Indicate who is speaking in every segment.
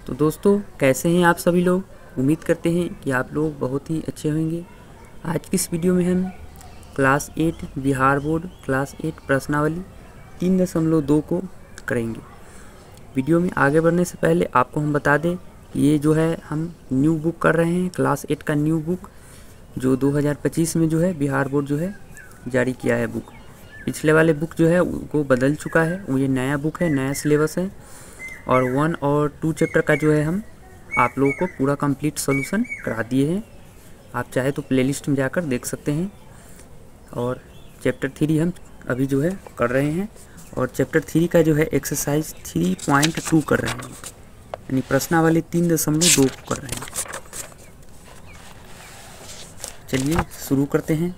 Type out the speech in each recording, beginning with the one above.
Speaker 1: तो दोस्तों कैसे हैं आप सभी लोग। उम्मीद करते हैं कि आप लोग बहुत ही अच्छे होंगे। आज की इस वीडियो में हम क्लास 8 बिहार बोर्ड क्लास 8 प्रश्नावली 3.2 को करेंगे। वीडियो में आगे बढ़ने से पहले आपको हम बता दें कि ये जो है हम न्यू बुक कर रहे हैं, क्लास 8 का न्यू बुक जो 2025 में जो है बिहार बोर्ड जो है जारी किया है। बुक पिछले वाले बुक जो है वो बदल चुका है, वो ये नया बुक है, नया सिलेबस है। और 1 और 2 चैप्टर का जो है हम आप लोगों को पूरा कंप्लीट सॉल्यूशन करा दिए हैं। आप चाहे तो प्लेलिस्ट में जाकर देख सकते हैं। और चैप्टर 3 हम अभी जो है कर रहे हैं, और चैप्टर 3 का जो है एक्सरसाइज 3.2 कर रहे हैं, यानी प्रश्नावली 3.2 कर रहे हैं। चलिए शुरू करते हैं।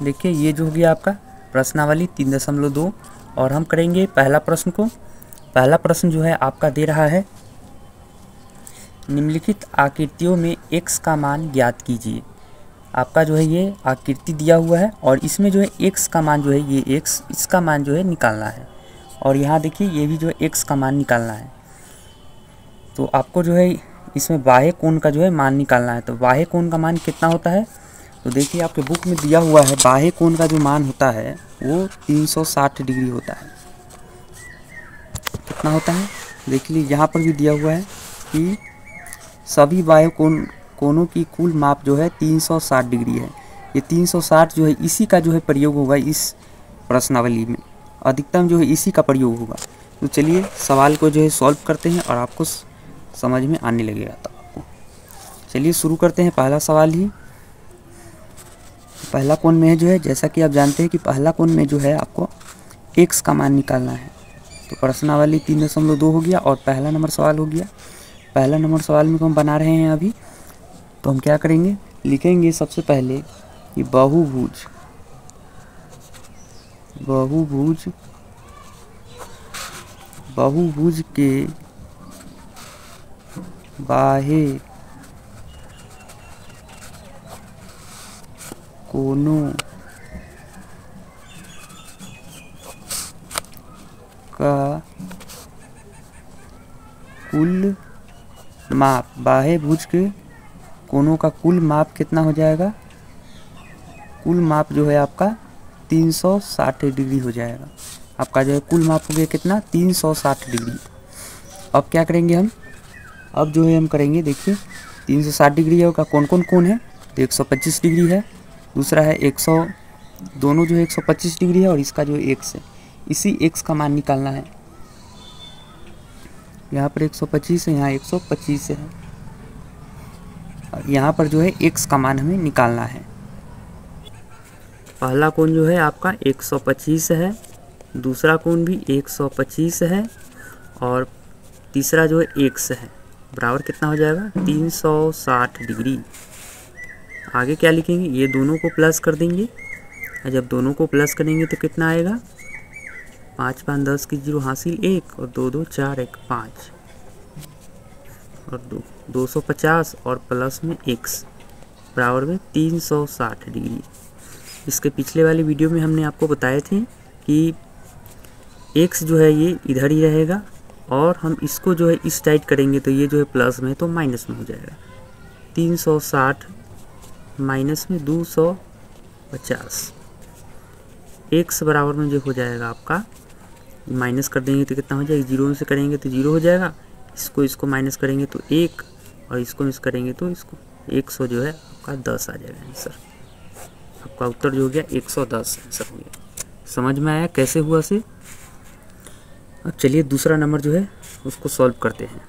Speaker 1: देखिए ये जो हो गया आपका प्रश्नावली 3.2, और हम करेंगे पहला प्रश्न को। पहला प्रश्न जो है आपका दे रहा है, निम्नलिखित आकृतियों में x का मान ज्ञात कीजिए। आपका जो है ये आकृति दिया हुआ है, और इसमें जो है x का मान जो है ये x, इसका मान जो है निकालना है। और यहाँ देखिए ये भी जो है x का मान निकालना है। तो आपको जो है इसमें बाह्य कोण का जो है मान निकालना है। तो बाह्य कोण का मान कितना होता है, तो देखिए आपके बुक में दिया हुआ है बाह्य कोण का जो मान होता है वो 360 डिग्री होता है। कितना होता है देखिए यहाँ पर भी दिया हुआ है कि सभी बाह्य कोणों की कुल माप जो है 360 डिग्री है। ये 360 जो है इसी का जो है प्रयोग होगा इस प्रश्नावली में, अधिकतम जो है इसी का प्रयोग होगा। तो चलिए सवाल को जो है सॉल्व करते हैं और आपको समझ में आने लगेगा तब आपको। चलिए शुरू करते हैं पहला सवाल ही। पहला कोण में जो है जैसा कि आप जानते हैं कि पहला कोण में जो है आपको x का मान निकालना है। तो प्रश्नावली 3.2 हो गया और पहला नंबर सवाल हो गया। पहला नंबर सवाल में हम बना रहे हैं अभी। तो हम क्या करेंगे, लिखेंगे सबसे पहले कि बहुभुज के बाह्य कोणों का कुल माप, बाह्य भुज के कोणों का कुल माप कितना हो जाएगा, कुल माप जो है आपका 360 डिग्री हो जाएगा। आपका जो है कुल माप हो गया कितना, 360 डिग्री। अब क्या करेंगे हम, अब जो है हम करेंगे, देखिए 360 डिग्री होगा कौन कौन कोण है, तो 125 डिग्री है, दूसरा है 100, दोनों जो है 125 डिग्री है, और इसका जो है x है, इसी x का मान निकालना है। यहाँ पर 125 है, यहाँ 125 है, और यहाँ पर जो है x का मान हमें निकालना है। पहला कोण जो है आपका 125 है, दूसरा कोण भी 125 है, और तीसरा जो है x है, बराबर कितना हो जाएगा 360 डिग्री। आगे क्या लिखेंगे, ये दोनों को प्लस कर देंगे, और जब दोनों को प्लस करेंगे तो कितना आएगा, 5 5 10 की 0 हासिल 1, और 2 2 4 1 5, और 250 और प्लस में x बराबर में 360 डिग्री। इसके पिछले वाली वीडियो में हमने आपको बताए थे कि x जो है ये इधर ही रहेगा, और हम इसको जो है इस साइड करेंगे तो ये जो है प्लस में तो माइनस में हो जाएगा। 360 माइनस में 250, x बराबर में जो हो जाएगा आपका, माइनस कर देंगे तो कितना हो जाएगा, 0 में से करेंगे तो 0 हो जाएगा, इसको माइनस करेंगे तो 1, और इसको मिस करेंगे तो इसको 100 जो है आपका 10 आ जाएगा आंसर। आपका उत्तर जो हो गया 110 आंसर हो गया। समझ में आया कैसे हुआ से। अब चलिए दूसरा नंबर जो है उसको सॉल्व करते हैं।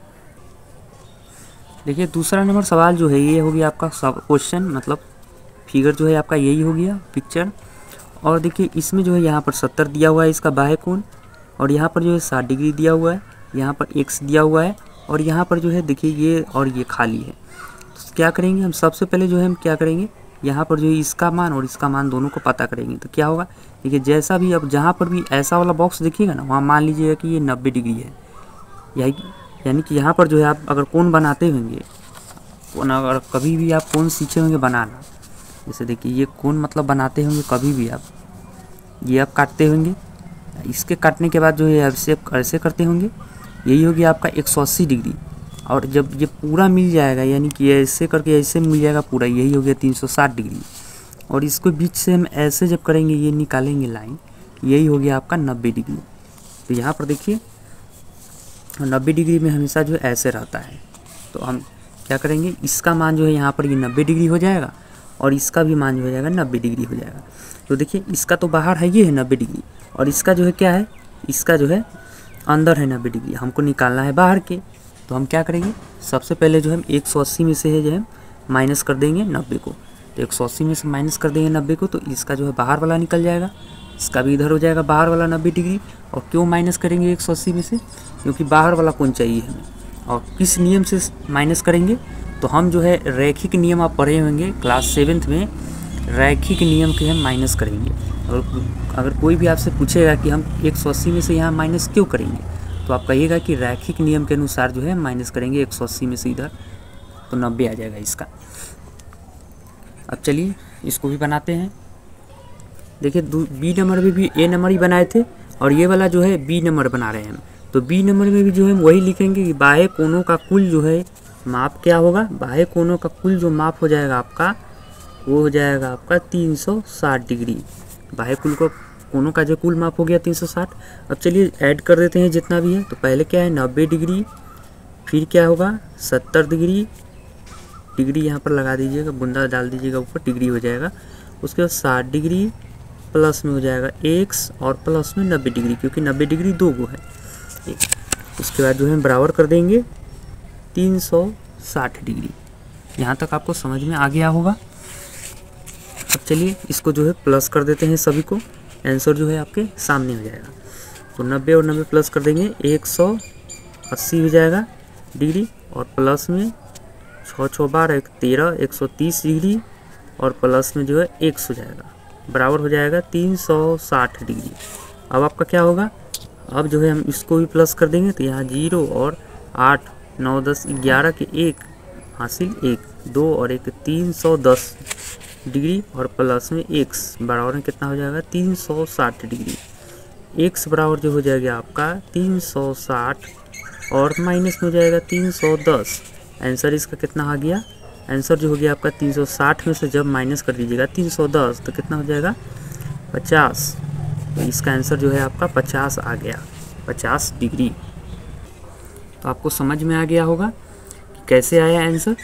Speaker 1: देखिए दूसरा नंबर सवाल जो है ये हो गया आपका सब क्वेश्चन, मतलब फिगर जो है आपका यही हो गया पिक्चर। और देखिए इसमें जो है यहाँ पर 70 दिया हुआ है इसका बाह्य कोण, और यहाँ पर जो है 60 डिग्री दिया हुआ है, यहाँ पर x दिया हुआ है, और यहाँ पर जो है देखिए ये और ये खाली है। तो क्या करेंगे हम, सबसे पहले जो है हम क्या करेंगे, यहाँ पर जो है इसका मान और इसका मान दोनों को पता करेंगे। तो क्या होगा, देखिए जैसा भी, अब जहाँ पर भी ऐसा वाला बॉक्स देखिएगा ना, वहाँ मान लीजिएगा कि ये 90 डिग्री है, यानी कि यहाँ पर जो है आप अगर कोण बनाते होंगे, कोण अगर कभी भी आप कोण सीखे होंगे बनाना, जैसे देखिए ये कोण मतलब बनाते होंगे कभी भी आप, ये आप काटते होंगे, इसके काटने के बाद जो है ऐसे करते होंगे, यही हो गया आपका 180 डिग्री। और जब ये पूरा मिल जाएगा, यानी कि ऐसे करके ऐसे मिल जाएगा पूरा, यही हो गया 360 डिग्री। और इसको बीच से हम ऐसे जब करेंगे, ये निकालेंगे लाइन, यही हो गया आपका 90 डिग्री। तो यहाँ पर देखिए 90 डिग्री में हमेशा जो है ऐसे रहता है। तो हम क्या करेंगे, इसका मान जो है यहाँ पर ये 90 डिग्री हो जाएगा और इसका भी मान जो हो जाएगा 90 डिग्री हो जाएगा। तो देखिए इसका तो बाहर है, ये है 90 डिग्री, और इसका जो है क्या है, इसका जो है अंदर है 90 डिग्री, हमको निकालना है बाहर के। तो हम क्या करेंगे, सबसे पहले जो हम 180 में से है जो है माइनस कर देंगे 90 को। तो 180 में से माइनस कर देंगे 90 को, तो इसका जो है बाहर वाला निकल जाएगा, इसका भी इधर हो जाएगा बाहर वाला 90 डिग्री। और क्यों माइनस करेंगे 180 में से, क्योंकि बाहर वाला कोण चाहिए हमें। और किस नियम से माइनस करेंगे, तो हम जो है रैखिक नियम आप पढ़े होंगे क्लास 7th में, रैखिक नियम के हम माइनस करेंगे। अगर कोई भी आपसे पूछेगा कि हम 180 में से यहाँ माइनस क्यों करेंगे, तो आप कहिएगा कि रैखिक नियम के अनुसार जो है माइनस करेंगे 180 में से इधर, तो 90 आ जाएगा इसका। अब चलिए इसको भी बनाते हैं। देखिए बी नंबर में भी ए नंबर ही बनाए थे, और ये वाला जो है बी नंबर बना रहे हैं हम। तो बी नंबर में भी जो है हम वही लिखेंगे कि बाह्य कोणों का कुल जो है माप क्या होगा, बाह्य कोणों का कुल जो माप हो जाएगा आपका, वो हो जाएगा आपका 360 डिग्री। बाह्य कुल को कोणों का जो कुल माप हो गया 360। अब चलिए ऐड कर देते हैं जितना भी है। तो पहले क्या है 90 डिग्री, फिर क्या होगा 70 डिग्री, डिग्री यहाँ पर लगा दीजिएगा, बूंदा डाल दीजिएगा ऊपर, डिग्री हो जाएगा। उसके बाद 60 डिग्री प्लस में हो जाएगा x, और प्लस में 90 डिग्री, क्योंकि 90 डिग्री 2 गो है। उसके बाद जो है बराबर कर देंगे 360 डिग्री। यहाँ तक आपको समझ में आ गया होगा। अब चलिए इसको जो है प्लस कर देते हैं सभी को, आंसर जो है आपके सामने हो जाएगा। तो 90 और 90 प्लस कर देंगे 180 हो जाएगा डिग्री, और प्लस में 6 6 12 13 130 डिग्री, और प्लस में जो है x हो जाएगा, बराबर हो जाएगा 360 डिग्री। अब आपका क्या होगा, अब जो है हम इसको भी प्लस कर देंगे। तो यहाँ 0 और 8 9 10 11 के 1 हासिल 1 2 और 1 310 डिग्री, और प्लस में x बराबर में कितना हो जाएगा 360 डिग्री। x बराबर जो हो जाएगा आपका 360 और माइनस में हो जाएगा 310। आंसर इसका कितना आ गया, आंसर जो हो गया आपका 360 में से जब माइनस कर दीजिएगा 310 तो कितना हो जाएगा 50। तो इसका आंसर जो है आपका 50 आ गया, 50 डिग्री। तो आपको समझ में आ गया होगा कि कैसे आया आंसर,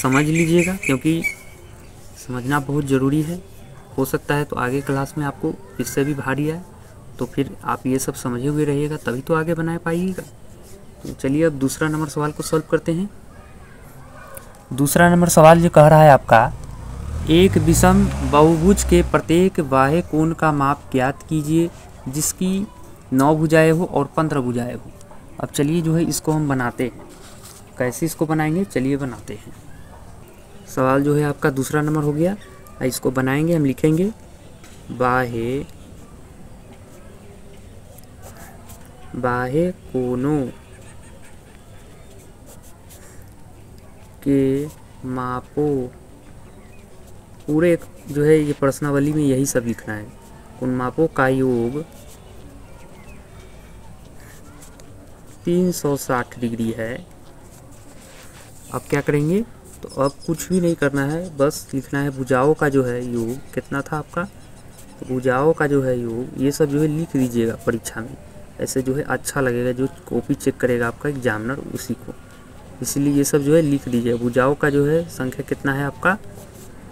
Speaker 1: समझ लीजिएगा, क्योंकि समझना बहुत ज़रूरी है। हो सकता है तो आगे क्लास में आपको इससे भी भारी आए, तो फिर आप ये सब समझे हुए रहिएगा, तभी तो आगे बना पाइएगा। तो चलिए अब दूसरा नंबर सवाल को सॉल्व करते हैं। दूसरा नंबर सवाल जो कह रहा है आपका, एक विषम बहुभुज के प्रत्येक बाह्य कोण का माप ज्ञात कीजिए जिसकी 9 भुजाएं हो और 15 भुजाएं हो। अब चलिए जो है इसको हम बनाते हैं। कैसे इसको बनाएंगे, चलिए बनाते हैं। सवाल जो है आपका दूसरा नंबर हो गया, इसको बनाएंगे। हम लिखेंगे बाह्य कोणों के मापों, पूरे जो है ये प्रश्नावली में यही सब लिखना है। उन मापों का योग 360 डिग्री है। अब क्या करेंगे, तो अब कुछ भी नहीं करना है, बस लिखना है भुजाओं का जो है योग कितना था आपका, भुजाओं का जो है योग, ये सब जो है लिख दीजिएगा परीक्षा में, ऐसे जो है अच्छा लगेगा। जो कॉपी चेक करेगा आपका एग्जामिनर उसी को, इसीलिए ये सब जो है लिख दीजिए। भुजाओं का जो है संख्या कितना है आपका,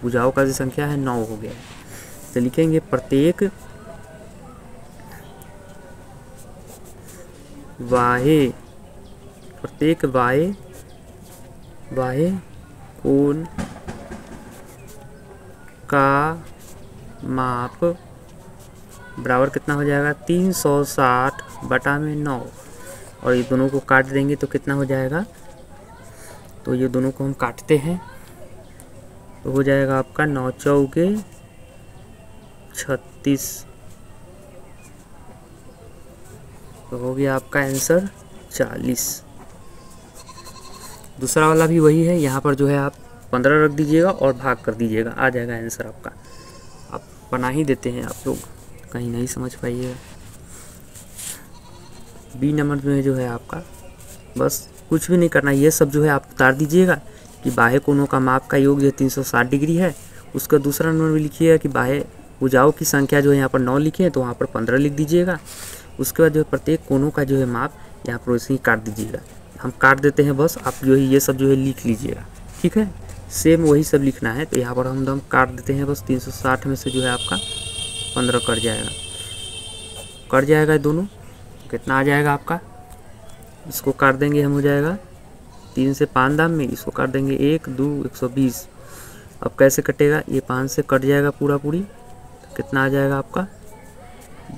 Speaker 1: भुजाओं का जो संख्या है 9 हो गया। तो लिखेंगे प्रत्येक बाह्य कोण का माप बराबर कितना हो जाएगा 360 बटा में 9, और ये दोनों को काट देंगे तो कितना हो जाएगा, तो ये दोनों को हम काटते हैं तो हो जाएगा आपका 9 चौके 36, तो हो गया आपका आंसर 40। दूसरा वाला भी वही है, यहाँ पर जो है आप 15 रख दीजिएगा और भाग कर दीजिएगा, आ जाएगा आंसर आपका। आप बना ही देते हैं, आप लोग कहीं नहीं समझ पाइएगा। बी नंबर में जो है आपका बस कुछ भी नहीं करना, ये सब जो है आप उतार दीजिएगा कि बाह्य कोणों का माप का योग जो 360 डिग्री है। उसका दूसरा नंबर भी लिखिएगा कि बाह्य भुजाओं की संख्या जो है यहाँ पर 9 लिखे हैं तो वहाँ पर 15 लिख दीजिएगा। उसके बाद जो है प्रत्येक कोनों का जो है माप यहाँ पर वैसे ही काट दीजिएगा। हम काट देते हैं, बस आप जो है ये सब जो है लिख लीजिएगा, ठीक है। सेम वही सब लिखना है। तो यहाँ पर हम काट देते हैं, बस 360 में से जो है आपका 15 कट जाएगा दोनों। कितना आ जाएगा आपका, इसको काट देंगे हम, हो जाएगा 3 से 5 दाम में, इसको काट देंगे 1 2 120। अब कैसे कटेगा, ये 5 से कट जाएगा पूरी। तो कितना आ जाएगा आपका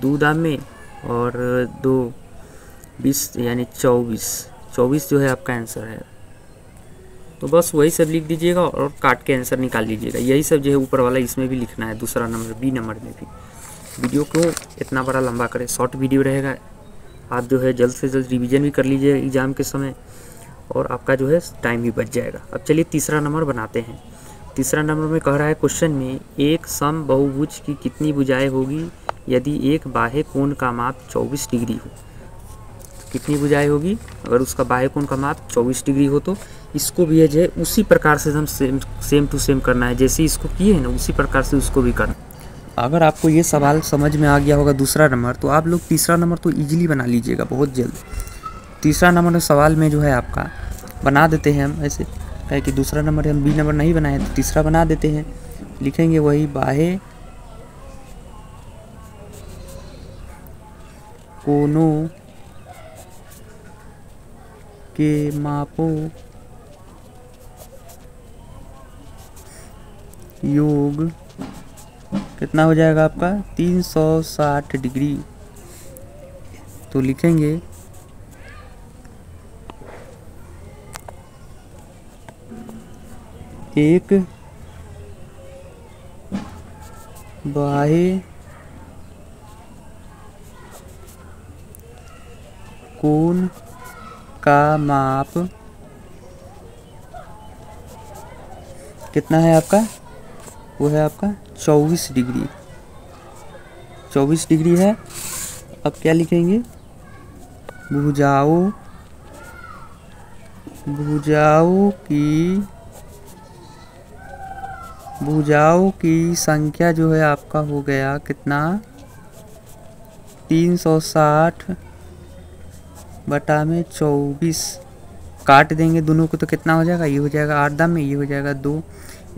Speaker 1: 2 दाम में और 2 20 यानी 24 जो है आपका आंसर है। तो बस वही सब लिख दीजिएगा और काट के आंसर निकाल लीजिएगा। यही सब जो है ऊपर वाला इसमें भी लिखना है, दूसरा नंबर बी नंबर में भी। वीडियो क्यों इतना बड़ा लंबा करें, शॉर्ट वीडियो रहेगा। आप जो है जल्द से जल्द रिवीजन भी कर लीजिए एग्ज़ाम के समय और आपका जो है टाइम भी बच जाएगा। अब चलिए तीसरा नंबर बनाते हैं। तीसरा नंबर में कह रहा है क्वेश्चन में, एक सम बहुभुज की कितनी भुजाएं होगी यदि एक बाह्य कोण का माप 24 डिग्री हो। कितनी भुजाएं होगी अगर उसका बाह्य कोण का माप 24 डिग्री हो। तो इसको भी है जो है उसी प्रकार से हम सेम टू सेम करना है, जैसे इसको किए हैं ना उसी प्रकार से उसको भी करना। अगर आपको ये सवाल समझ में आ गया होगा दूसरा नंबर, तो आप लोग तीसरा नंबर तो इजीली बना लीजिएगा बहुत जल्द। तीसरा नंबर सवाल में जो है आपका बना देते हैं हम ऐसे, है कि दूसरा नंबर हम बी नंबर नहीं बनाए तो तीसरा बना देते हैं। लिखेंगे वही, बाह्य कोनों के मापों योग कितना हो जाएगा आपका 360 डिग्री। तो लिखेंगे एक बाह्य कोण का माप कितना है आपका, वो है आपका 24 डिग्री। 24 डिग्री है। अब क्या लिखेंगे, भुजाओं की संख्या जो है आपका हो गया कितना 360 बटा में 24। काट देंगे दोनों को तो कितना हो जाएगा, ये हो जाएगा 8 दाम में, ये हो जाएगा 2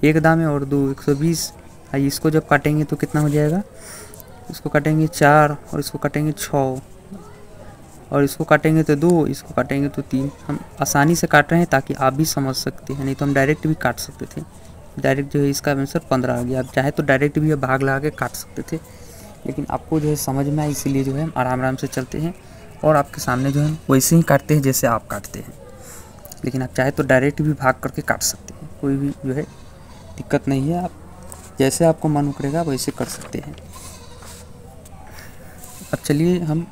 Speaker 1: 1 दाम में और 2 120। इसको जब काटेंगे तो कितना हो जाएगा, इसको काटेंगे 4 और इसको काटेंगे 6 और इसको काटेंगे तो 2, इसको काटेंगे तो 3। हम आसानी से काट रहे हैं ताकि आप भी समझ सकते हैं, नहीं तो हम डायरेक्ट भी काट सकते थे। डायरेक्ट जो है इसका आंसर 15 आ गया। आप चाहे तो डायरेक्ट भी भाग लगा के काट सकते थे, लेकिन आपको जो है समझ में आए इसीलिए जो है हम आराम से चलते हैं और आपके सामने जो है वैसे ही काटते हैं जैसे आप काटते हैं। लेकिन आप चाहे तो डायरेक्ट भी भाग करके काट सकते हैं, कोई भी जो है दिक्कत नहीं है। आप जैसे आपको मन उकरेगा वैसे कर सकते हैं। अब चलिए हम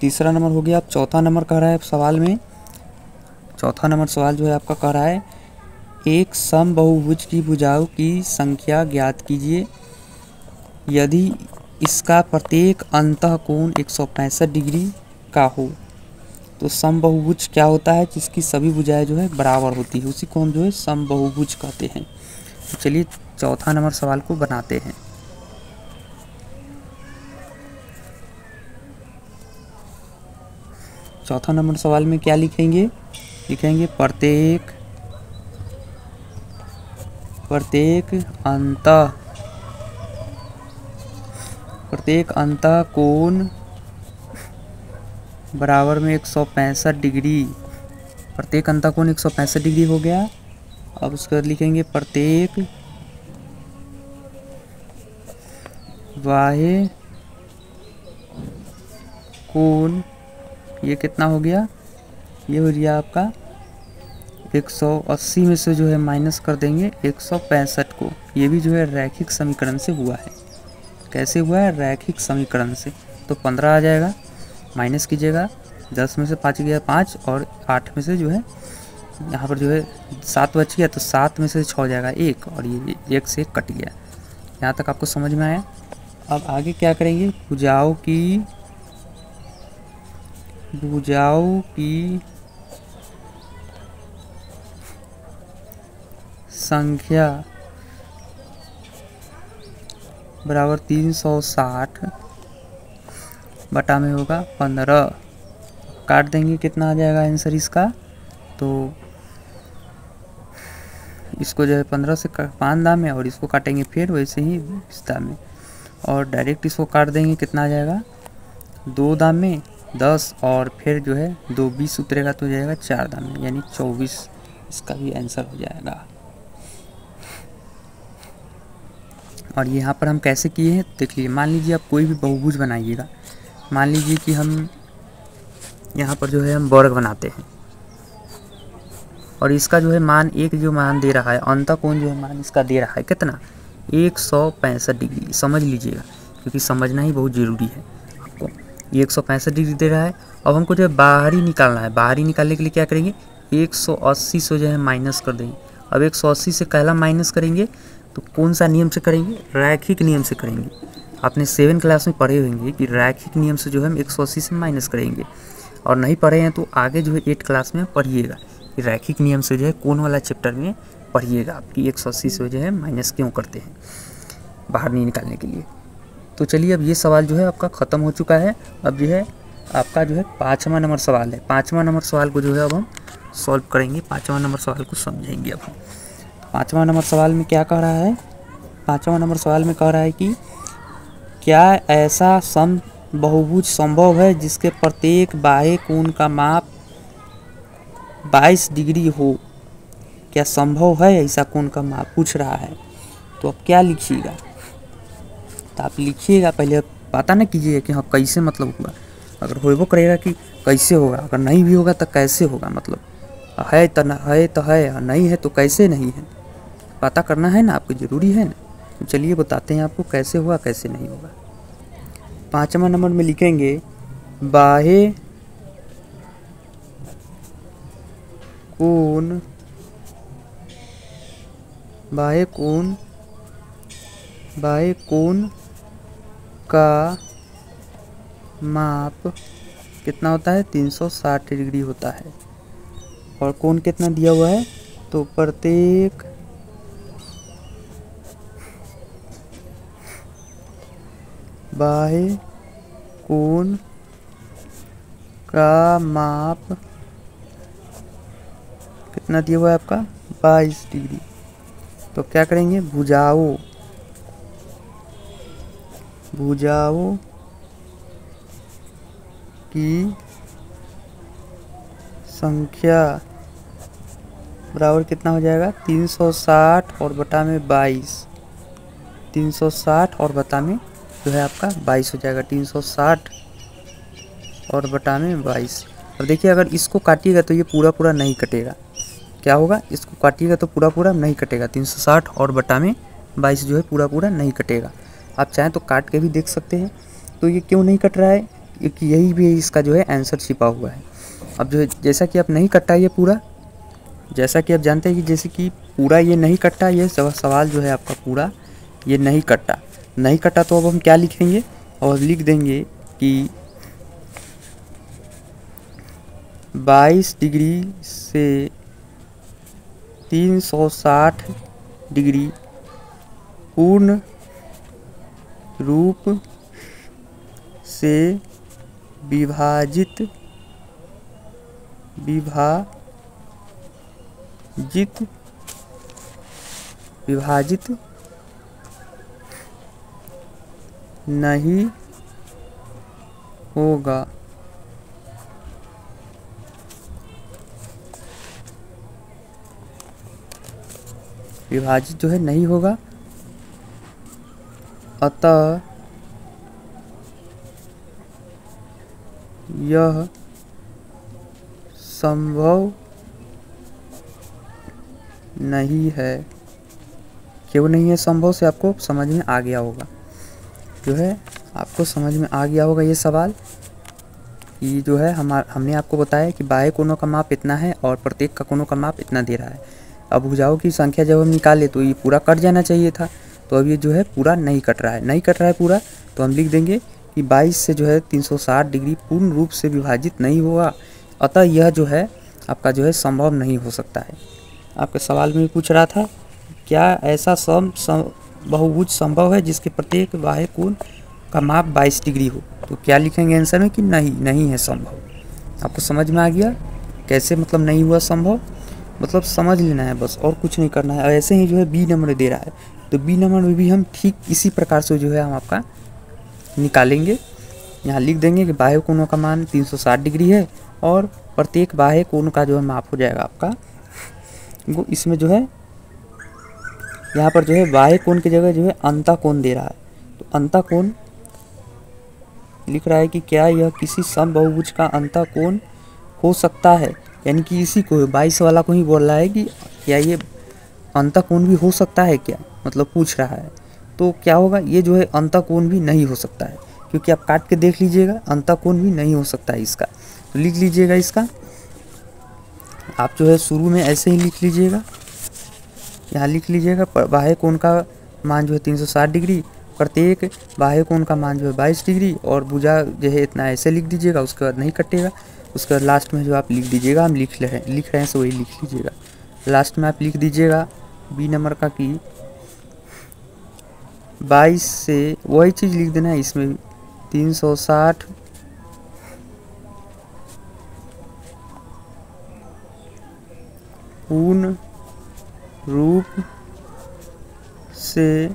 Speaker 1: तीसरा नंबर हो गया। अब चौथा नंबर कह रहा है सवाल में, चौथा नंबर सवाल जो है आपका कह रहा है, एक सम बहुभुज की भुजाओं की संख्या ज्ञात कीजिए यदि इसका प्रत्येक अंतः कोण 165 डिग्री का हो। तो सम बहुभुज क्या होता है, जिसकी सभी भुजाएं जो है बराबर होती है, उसी को हम जो है सम बहुभुज कहते हैं। तो चलिए चौथा नंबर सवाल को बनाते हैं। चौथा नंबर सवाल में क्या लिखेंगे, लिखेंगे प्रत्येक अंतः कोण बराबर में 165 डिग्री। प्रत्येक अंतः कोण 165 डिग्री हो गया। अब उसके बाद लिखेंगे प्रत्येक बाह्य कोण, ये कितना हो गया, ये हो गया आपका 180 में से जो है माइनस कर देंगे 165 को। ये भी जो है रैखिक समीकरण से हुआ है। कैसे हुआ है, रैखिक समीकरण से। तो 15 आ जाएगा, माइनस कीजिएगा, 10 में से 5 गया 5 और 8 में से जो है यहाँ पर जो है 7 बच गया, तो 7 में से 6 हो जाएगा 1 और ये 1 से कट गया। यहाँ तक आपको समझ में आया। अब आगे क्या करेंगे, भुजाओं की संख्या बराबर 360 बटा में होगा 15। काट देंगे, कितना आ जाएगा आंसर इसका, तो इसको जो है 15 से 5 दाम में, और इसको काटेंगे फिर वैसे ही 20 दाम में, और डायरेक्ट इसको काट देंगे, कितना आ जाएगा 2 दाम में 10, और फिर जो है 2 20 उतरेगा तो जाएगा 4 दाम में, यानी 24 इसका भी आंसर हो जाएगा। और यहाँ पर हम कैसे किए हैं देख लीजिए। मान लीजिए आप कोई भी बहुभुज बनाइएगा, मान लीजिए कि हम यहाँ पर जो है हम वर्ग बनाते हैं, और इसका जो है मान एक जो मान दे रहा है, अंतः कोण जो है मान इसका दे रहा है कितना 165 डिग्री, समझ लीजिएगा क्योंकि समझना ही बहुत ज़रूरी है आपको। 165 डिग्री दे रहा है। अब हमको जो है बाहरी निकालना है, बाहरी निकालने के लिए क्या करेंगे 180 से जो है माइनस कर देंगे। अब 180 से पहला माइनस करेंगे तो कौन सा नियम से करेंगे, रैखिक नियम से करेंगे। आपने 7 क्लास में पढ़े होंगे कि रैखिक नियम से जो है हम 180 से माइनस करेंगे, और नहीं पढ़े हैं तो आगे जो है 8 क्लास में पढ़िएगा कि रैखिक नियम से जो है कोण वाला चैप्टर में पढ़िएगा आपकी 180 से जो है माइनस क्यों करते हैं बाहर नहीं निकालने के लिए। तो चलिए अब ये सवाल जो है आपका ख़त्म हो चुका है। अब जो है आपका जो है 5वां नंबर सवाल है। 5वां नंबर सवाल को जो है अब हम सॉल्व करेंगे, 5वां नंबर सवाल को समझेंगे। अब 5वां नंबर सवाल में क्या कह रहा है, 5वां नंबर सवाल में कह रहा है कि क्या ऐसा बहुभुज संभव है जिसके प्रत्येक बाह्य कोण का माप 22 डिग्री हो। क्या संभव है ऐसा कोण का माप पूछ रहा है। तो अब क्या लिखिएगा, तो आप लिखिएगा पहले पता ना कीजिएगा कि हाँ कैसे मतलब हुआ। अगर होबो करेगा कि कैसे होगा, अगर नहीं भी होगा तो कैसे होगा, मतलब है तो है, नहीं है तो कैसे नहीं है, पता करना है ना आपको, ज़रूरी है ना। तो चलिए बताते हैं आपको कैसे हुआ कैसे नहीं होगा। 5वां नंबर में लिखेंगे बाह्य कोण का माप कितना होता है 360 डिग्री होता है, और कोण कितना दिया हुआ है, तो प्रत्येक बाह्य कोण का माप कितना दिया हुआ है आपका 22 डिग्री। तो क्या करेंगे, भुजाओं की संख्या बराबर कितना हो जाएगा 360 और बटा में 22, 360 और बटा में जो है आपका 22 हो जाएगा, 360 और बटा में 22। अब देखिए अगर इसको काटिएगा तो ये पूरा पूरा नहीं कटेगा, क्या होगा, इसको काटिएगा तो पूरा पूरा नहीं कटेगा, 360 और बटा में 22 जो है पूरा पूरा नहीं कटेगा। आप चाहें तो काट के भी देख सकते हैं। तो ये क्यों नहीं कट रहा है, क्योंकि यही भी इसका जो है आंसर छिपा हुआ है। अब जो है जैसा कि आप नहीं कटा ये पूरा, जैसा कि आप जानते हैं कि जैसे कि पूरा ये नहीं कटा, ये सवाल जो है आपका पूरा ये नहीं कटा, तो अब हम क्या लिखेंगे, और लिख देंगे कि 22 डिग्री से 360 डिग्री पूर्ण रूप से विभाजित नहीं होगा। विभाजित जो है नहीं होगा, अतः यह संभव नहीं है। क्यों नहीं है संभव से आपको समझ में आ गया होगा, जो है आपको समझ में आ गया होगा ये सवाल कि जो है हमने आपको बताया कि बाह्य कोणों का माप इतना है और प्रत्येक का कोणों का माप इतना दे रहा है। अब भुजाओं की संख्या जब हम निकाले तो ये पूरा कट जाना चाहिए था, तो अब ये जो है पूरा नहीं कट रहा है पूरा, तो हम लिख देंगे कि 22 से जो है 360 डिग्री पूर्ण रूप से विभाजित नहीं होगा, अतः यह जो है आपका जो है संभव नहीं हो सकता है। आपके सवाल में पूछ रहा था क्या ऐसा बहुभुज संभव है जिसके प्रत्येक बाह्य कोण का माप 22 डिग्री हो? तो क्या लिखेंगे आंसर में कि नहीं है संभव। आपको समझ में आ गया कैसे मतलब नहीं हुआ संभव, मतलब समझ लेना है बस और कुछ नहीं करना है। ऐसे ही जो है बी नंबर दे रहा है, तो बी नंबर में भी हम ठीक इसी प्रकार से जो है हम आपका निकालेंगे। यहाँ लिख देंगे कि बाह्य कोणों का मान 360 डिग्री है और प्रत्येक बाह्य कोण का जो है माप हो जाएगा आपका वो इसमें जो है यहाँ पर जो है बाह्य कोण की जगह जो है अंतः कोण दे रहा है। तो अंतः कोण लिख रहा है कि क्या यह किसी समबाहुभुज का अंतः कोण हो सकता है, यानी कि इसी को 22 वाला को ही बोल रहा है कि क्या ये अंतः कोण भी हो सकता है क्या, मतलब पूछ रहा है। तो क्या होगा, ये जो है अंतः कोण भी नहीं हो सकता है, क्योंकि आप काट के देख लीजिएगा अंतः कोण भी नहीं हो सकता है इसका। तो लिख लीजिएगा इसका, आप जो है शुरू में ऐसे ही लिख लीजिएगा, यहाँ लिख लीजिएगा बाह्य कोण का मान जो है 360 डिग्री, प्रत्येक बाह्य कोण का मान जो है 22 डिग्री और भुजा जो है इतना ऐसे लिख दीजिएगा। उसके बाद नहीं कटेगा, उसके बाद लास्ट में जो आप लिख दीजिएगा, हम लिख रहे हैं सो वही लिख लीजिएगा। लास्ट में आप लिख दीजिएगा बी नंबर का कि 22 से वही चीज़ लिख देना है इसमें भी 360 पूर्ण रूप से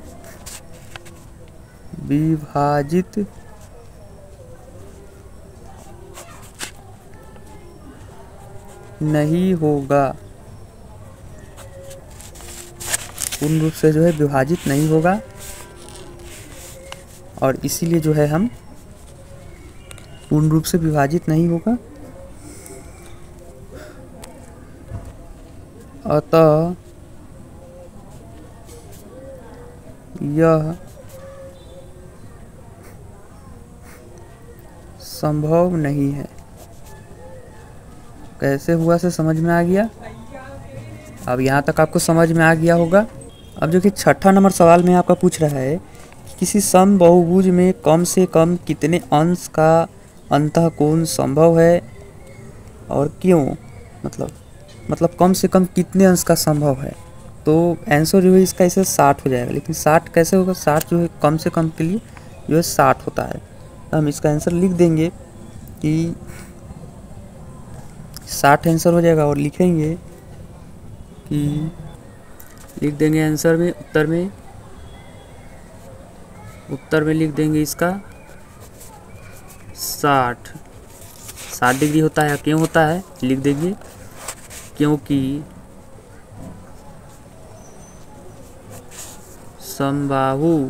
Speaker 1: विभाजित नहीं होगा, पूर्ण रूप से जो है विभाजित नहीं होगा और इसीलिए जो है हम पूर्ण रूप से विभाजित नहीं होगा, अतः यह संभव नहीं है। कैसे हुआ से समझ में आ गया? अब यहाँ तक आपको समझ में आ गया होगा। अब जो कि 6ठा नंबर सवाल में आपका पूछ रहा है कि किसी समबाहुभुज में कम से कम कितने अंश का अंतः कोण संभव है और क्यों, मतलब कम से कम कितने अंश का संभव है। तो आंसर जो है इसका ऐसे 60 हो जाएगा, लेकिन 60 कैसे होगा, 60 जो है कम से कम के लिए जो है 60 होता है। तो हम इसका आंसर लिख देंगे कि 60 आंसर हो जाएगा और लिखेंगे कि लिख देंगे आंसर में उत्तर में लिख देंगे इसका 60 डिग्री होता है। क्यों होता है लिख देंगे, क्योंकि समबाहु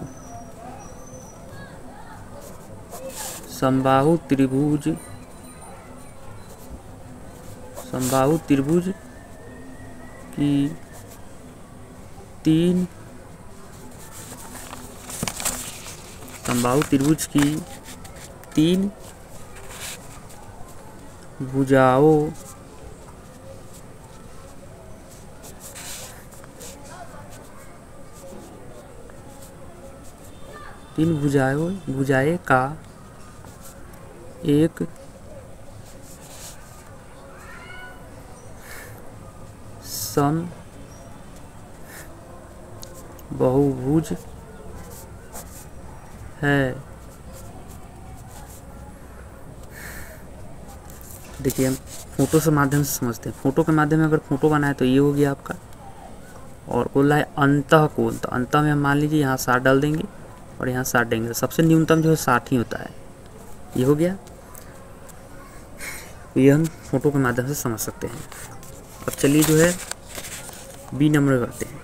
Speaker 1: त्रिभुज की तीन भुजाओं भुजाएं का एक समबाहुभुज है। देखिए हम फोटो से माध्यम से समझते हैं। फोटो के माध्यम में अगर फोटो बनाए तो ये हो गया आपका, और बोला है अंतः कोण, तो अंतः में हम मान लीजिए यहाँ 60 डाल देंगे और यहाँ 60 देंगे, सबसे न्यूनतम जो है 60 ही होता है। ये हो गया, तो ये हम फोटो के माध्यम से समझ सकते हैं। अब चलिए जो है बी नंबर में करते हैं।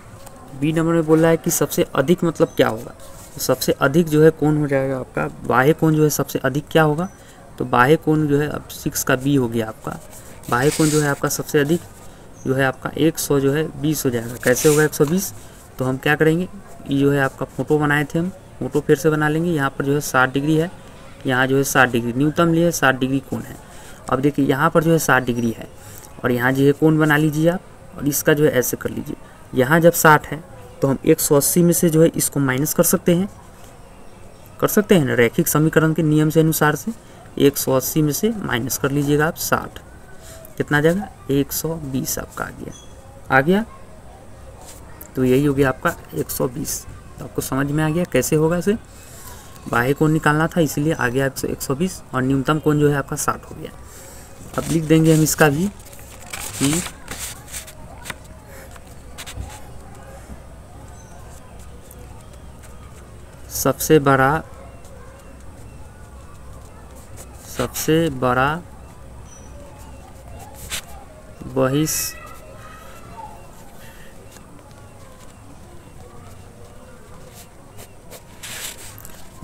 Speaker 1: बी नंबर में बोल रहा है कि सबसे अधिक मतलब क्या होगा, तो सबसे अधिक जो है कौन हो जाएगा आपका बाह्य कोण, जो है सबसे अधिक क्या होगा, तो बाह्य कोण जो है अब 6 का बी हो गया आपका। बाह्य कोण जो है आपका सबसे अधिक जो है आपका 100 जो है 20 हो जाएगा। कैसे होगा 120, तो हम क्या करेंगे, ये जो है आपका फोटो बनाए थे हम, फोटो फिर से बना लेंगे। यहाँ पर जो है 60 डिग्री है, यहाँ जो है 60 डिग्री न्यूनतम लिए 60 डिग्री कोण है। अब देखिए यहाँ पर जो है 60 डिग्री है और यहाँ जो है कोण बना लीजिए आप, और इसका जो है ऐसे कर लीजिए। यहाँ जब 60 है तो हम 180 में से जो है इसको माइनस कर सकते हैं ना, रैखिक समीकरण के नियम से अनुसार से 180 में से माइनस कर लीजिएगा आप 60, कितना आ जाएगा 120 आपका आ गया। तो यही हो गया आपका 120। तो आपको समझ में आ गया कैसे होगा इसे। बाह्य कोण निकालना था इसीलिए आ गया 120 और न्यूनतम कोण जो है आपका 60 हो गया। अब लिख देंगे हम इसका भी कि सबसे बड़ा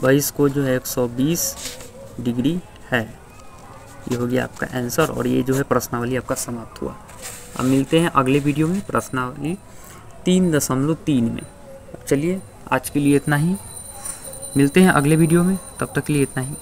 Speaker 1: बहिष को जो है 120 डिग्री है। ये हो गया आपका आंसर और ये जो है प्रश्नावली आपका समाप्त हुआ। अब मिलते हैं अगले वीडियो में प्रश्नावली 3.3 में। चलिए आज के लिए इतना ही, मिलते हैं अगले वीडियो में, तब तक के लिए इतना ही।